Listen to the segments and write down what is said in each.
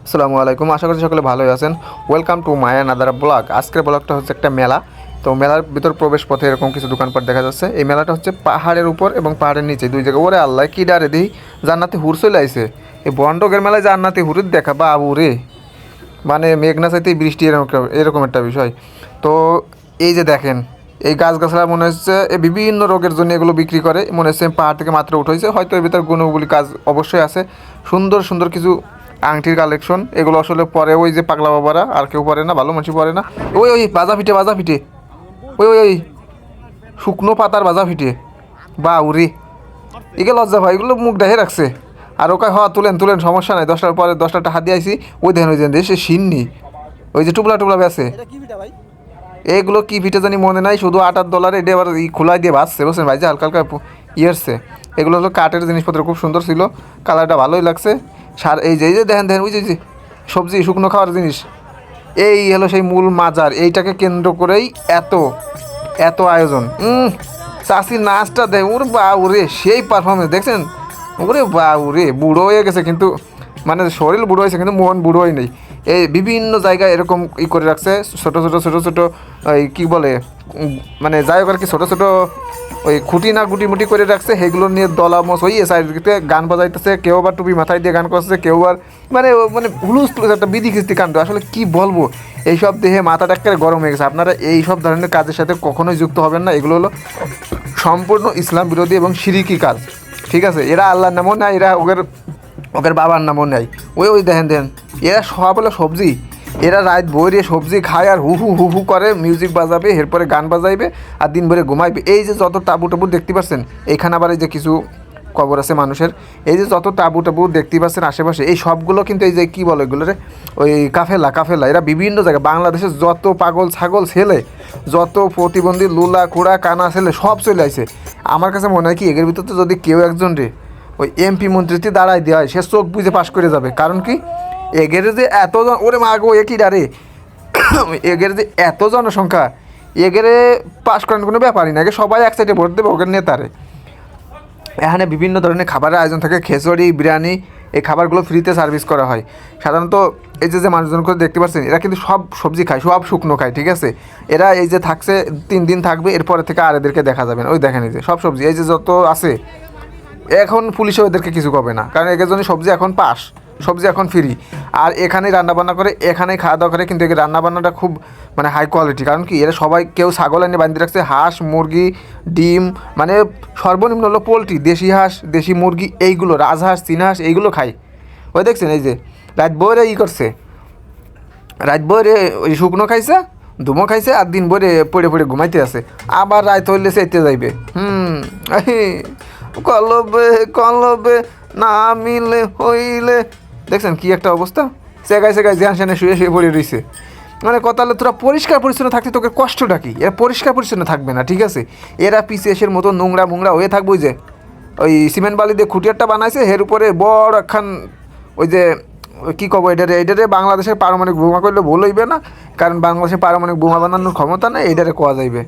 আসসালামু আলাইকুম, আশা করছি সকলে ভালোই আছেন। Welcome to my another blog. আজকের ব্লগটা হচ্ছে একটা মেলা। তো মেলার ভিতর প্রবেশ পথে এরকম কিছু দোকানপাট দেখা যাচ্ছে। এই মেলাটা হচ্ছে পাহাড়ের উপর এবং পাহাড়ের নিচে দুই জায়গায়। ওরে আল্লাহ, কি ডারে দিই, জান্নাতে হুর চলে আইছে। এই বন্ডকের মেলায় জান্নাতে হুরের দেখা বাবু রে, মানে মেঘনা চাইতেই বৃষ্টি, এরকম একটা বিষয়। তো এই যে দেখেন, এই গাছগাছরা মনে হচ্ছে এই বিভিন্ন রোগের জন্য এগুলো বিক্রি করে। মনে হচ্ছে পাহাড় থেকে মাত্র উঠেছে, হয়তো এর ভিতর গুণগুলি কাজ অবশ্যই আছে। সুন্দর সুন্দর কিছু আংটির কালেকশন, এগুলো আসলে পরে ওই যে পাগলা বাবারা, আর কেউ পরে না, ভালো মানুষই পরে না। ওই ওই বাজা ফিটে বাজা ফিটে, ওই ওই ওই শুকনো পাতার বাজা ফিটে, বা উরি, এগুলো লজ্জা ভাই, এগুলো মুখ দেখে রাখছে। আর ওকে হওয়া তুলেন তুলেন, সমস্যা নাই, 10টার পরে 10টা হাত দিয়ে আইসি। ওই দেখেন ওই যে সে সিন্নি, ওই যে টুবলা টুবলা বেছে। এগুলো কি পিঠে জানি মনে নাই, শুধু $8 এটা আবার খোলাই দিয়ে বাঁচছে, বুঝছেন ভাই, যে হালকা হালকা ইয়েরছে। এগুলো হলো কাঠের জিনিসপত্র, খুব সুন্দর ছিল, কালারটা ভালোই লাগছে। সার এই যে দেখেন দেখেন, ওই যে সবজি শুকনো খাওয়ার জিনিস, এই হলো সেই মূল মাজার। এইটাকে কেন্দ্র করেই এত এত আয়োজন। চাষির নাচটা দেখ, ওরে বাউরে, সেই পারফরমেন্স দেখছেন, ওরে বাউরে, বুড়ো হয়ে গেছে কিন্তু, মানে শরীর বুড়ো হয়েছে কিন্তু মন বুড়ো হয় নেই। এই বিভিন্ন জায়গায় এরকম করে রাখছে, ছোটো ছোটো ছোটো ছোটো, ওই কী বলে, মানে যাই হোক আর কি, ছোটো ছোটো ওই খুঁটি না গুটি মুটি করে রাখছে, সেগুলো নিয়ে দলামস হইয়ে সাইডে গান বাজাইতেছে। কেউ আবার টুপি মাথায় দিয়ে গান করছে, কেউ আবার মানে হুলুস তুলুস একটা বিধি খিস্তি কাণ্ড। আসলে কি বলবো, এইসব দেখে মাথাটা একেবারে গরম হয়ে গেছে। আপনারা এই সব ধরনের কাজের সাথে কখনোই যুক্ত হবেন না। এগুলো হলো সম্পূর্ণ ইসলাম বিরোধী এবং শিরিকি কাজ, ঠিক আছে? এরা আল্লাহর নামও নেয়, এরা ওদের ওদের বাবার নামও নেয়। ওই ওই দেখেন দেখেন, এরা সব হলো সবজি। এরা রাত ভরে সবজি খায় আর হু হু হু হু করে মিউজিক বাজাবে, এরপরে গান বাজাইবে আর দিন ভরে ঘুমাইবে। এই যে যত টাবু টাবু দেখতে পাচ্ছেন, এইখানে আবার এই যে কিছু কবর আছে মানুষের, এই যে যত টাবু টাবু দেখতে পাচ্ছেন আশেপাশে, এই সবগুলো কিন্তু এই যে কী বলে এগুলো রে, ওই কাফেলা কাফেলা। এরা বিভিন্ন জায়গায়, বাংলাদেশের যত পাগল ছাগল ছেলে, যত প্রতিবন্ধী লুলা কুড়া কানা ছেলে, সব চলে আসে। আমার কাছে মনে হয় কি, এর ভিতরে যদি কেউ একজন রে ওই এমপি মন্ত্রীতে দাঁড়ায় দেওয়া হয়, সে চোখ বুঝে পাশ করে যাবে। কারণ কি, এগেরে যে এতজন, ওরে মা গো, একই ডারে, এগের যে এত জনসংখ্যা, এগেরে পাশ করার কোনো ব্যাপারই না। সবাই এক সাইডে ভোট দেবে ওদের নেতারে। এখানে বিভিন্ন ধরনের খাবারের আয়োজন থাকে, খিচুড়ি বিরিয়ানি, এই খাবারগুলো ফ্রিতে সার্ভিস করা হয়। সাধারণত এই যে মানুষজনকে দেখতে পাচ্ছেন, এরা কিন্তু সব সবজি খায়, সব শুকনো খায়, ঠিক আছে? এরা এই যে থাকছে 3 দিন থাকবে, এরপরে থেকে আর এদেরকে দেখা যাবে না। ওই দেখেন এই যে সব সবজি, এই যে যত আছে, এখন পুলিশও এদেরকে কিছু করবে না, কারণ এদের জন্য সবজি এখন পাস, সবজি এখন ফ্রি। আর এখানেই রান্নাবান্না করে, এখানেই খাওয়া দাওয়া করে, কিন্তু এর রান্নাবান্নাটা খুব মানে হাই কোয়ালিটি। কারণ কি, এরা সবাই, কেউ ছাগল এনে বাঁধিয়ে রাখছে, হাঁস মুরগি ডিম, মানে সর্বনিম্ন হলো পোলট্রি, দেশি হাঁস দেশি মুরগি, এইগুলো রাজহাঁস চীনহাঁস এইগুলো খায়। ওই দেখছেন এই যে রাত বইরে করছে, রাত বইরে ওই শুকনো খাইছে, ধুমো খাইছে, আর দিন বইরে পড়ে পড়ে ঘুমাইতে আছে। আবার রাত হইলে সেতে যাইবে। কলবে কলবে না মিলে হইলে, দেখছেন কি একটা অবস্থা, সেগায় সেগায় জ্যান স্যানে শুয়ে শুয়ে পড়ে রয়েছে। মানে কথা হলো, তোরা পরিষ্কার পরিচ্ছন্ন থাকতে তোকে কষ্টটা কি? এরা পরিষ্কার পরিচ্ছন্ন থাকবে না, ঠিক আছে? এরা পিসেসের মতো নোংরা মোংরা হয়ে থাকবে। ওই যে ওই সিমেন্ট বালি দিয়ে খুঁটিয়ারটা বানাইছে, এর উপরে বড় একখান, ওই যে কী কব, এটারে বাংলাদেশের পারমাণবিক বোমা করলে ভুল হইবে না, কারণ বাংলাদেশের পারমাণবিক বোমা বানানোর ক্ষমতা নেই, এটারে কোয়া যাইবে।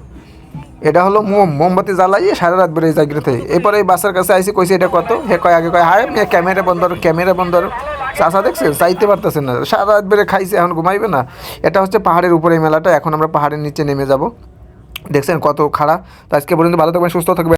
এটা হলো মোমবাতি জ্বালাইয়ে সারা রাত বেড়ে জায়গাতে। এরপরে এই বাসার কাছে আইসি, কইছে এটা কত, হে কয় আগে কয় হায় মেয়ে ক্যামেরা বন্ধ, ক্যামেরা বন্ধ। চাষা দেখছেন, চাইতে পারতেছেন না, সারা রাত বেড়ে খাইছে, এখন ঘুমাইবে না। এটা হচ্ছে পাহাড়ের উপরে এই মেলাটা। এখন আমরা পাহাড়ের নিচে নেমে যাব। দেখছেন কত খাড়া। তো আজকে পর্যন্ত ভালো থাকবেন, সুস্থ থাকবেন।